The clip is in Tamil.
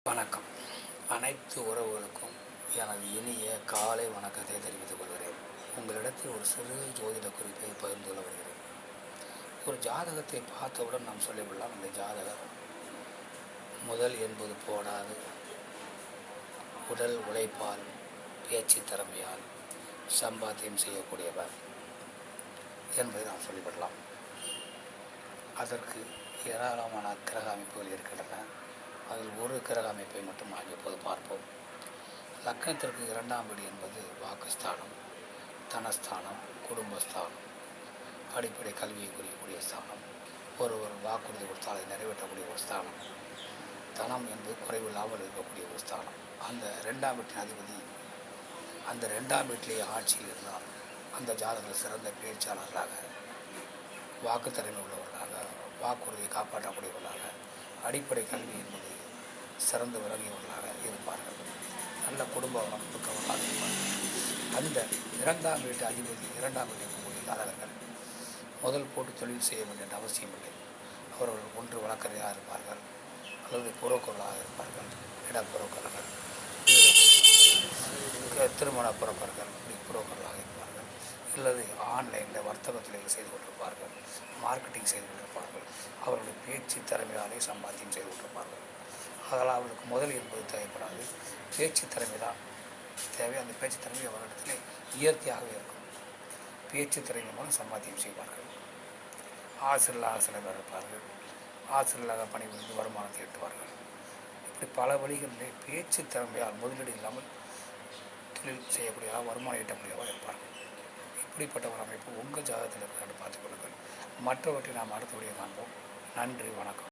வணக்கம். அனைத்து உறவுகளுக்கும் எனது இனிய காலை வணக்கத்தை தெரிவித்துக் கொள்கிறேன். உங்களிடத்தில் ஒரு சிறு ஜோதிட குறிப்பை பகிர்ந்து கொள்ள வருகிறேன். ஒரு ஜாதகத்தை பார்த்தவுடன் நாம் சொல்லிவிடலாம், இந்த ஜாதகர் முதல் என்பது போடாது உடல் உழைப்பால் பேச்சு திறமையால் சம்பாத்தியம் செய்யக்கூடியவர் என்பதை நாம் சொல்லிவிடலாம். அதற்கு ஏராளமான கிரக அமைப்புகள் இருக்கின்றன. அதில் ஒரு கிரக அமைப்பை மட்டும் நாம் இப்போது பார்ப்போம். லக்னத்திற்கு 2ஆம் வீடு என்பது வாக்குஸ்தானம், தனஸ்தானம், குடும்பஸ்தானம், அடிப்படை கல்வியை குறிக்கக்கூடிய ஸ்தானம். ஒரு வாக்குறுதி கொடுத்தால் அதை நிறைவேற்றக்கூடிய ஒரு ஸ்தானம். தனம் என்பது குறைவில்லாமல் இருக்கக்கூடிய ஒரு ஸ்தானம். அந்த 2ஆம் வீட்டின் அதிபதி அந்த 2ஆம் வீட்டிலேயே ஆட்சியில் இருந்தால் அந்த ஜாதகத்தில் சிறந்த பேச்சாளர்களாக, வாக்கு திறமை உள்ளவர்களாக, வாக்குறுதியை காப்பாற்றக்கூடியவர்களாக, அடிப்படை கல்வி என்பது சிறந்து விளங்கியவர்களாக இருப்பார்கள். நல்ல குடும்ப வளம் இருக்கவர்களாக இருப்பார்கள். அந்த 2ஆம் வீட்டு அதிபதி 2ஆம் வீட்டில் இருக்கக்கூடிய ஜாதகர்கள் முதல் போட்டு தொழில் செய்ய வேண்டிய அவசியம் இல்லை. அவர்கள் ஒன்று வழக்கறிஞராக இருப்பார்கள், அல்லது புரோக்கர்களாக இருப்பார்கள், இடப்புரோக்கர்கள், திருமண புரோக்கர்கள், புரோக்கர்களாக இருப்பார்கள், அல்லது ஆன்லைனில் வர்த்தக தொழில்கள் செய்து கொண்டிருப்பார்கள், மார்க்கெட்டிங் செய்து கொண்டிருப்பார்கள். அவர்களுடைய பேச்சு திறமையாலே சம்பாத்தியம் செய்து கொண்டிருப்பார்கள். அதனால் அவர்களுக்கு முதல் என்பது தேவைப்படாது, பேச்சு திறமை தான் தேவை. அந்த பேச்சு திறமை அவர்களிடத்தில் இயற்கையாகவே இருக்கும். பேச்சு திறமை மூலம் சம்பாத்தியம் செய்வார்கள். ஆசிரியர்களாக சில பேர் இருப்பார்கள், ஆசிரியர்களாக பணிபுரிந்து வருமானத்தை ஈட்டுவார்கள். இப்படி பல வழிகளிலே பேச்சு திறமையால் முதலீடு இல்லாமல் தொழில் செய்யக்கூடியவராக, வருமானம் ஈட்டக்கூடியவராக இருப்பார்கள். இப்படிப்பட்ட ஒரு அமைப்பு உங்கள் ஜாதகத்தில் இருக்கிறான்னு பார்த்துக் கொள்ளுங்கள். மற்றவற்றை நாம் அடுத்தபடியாக காண்போம். நன்றி, வணக்கம்.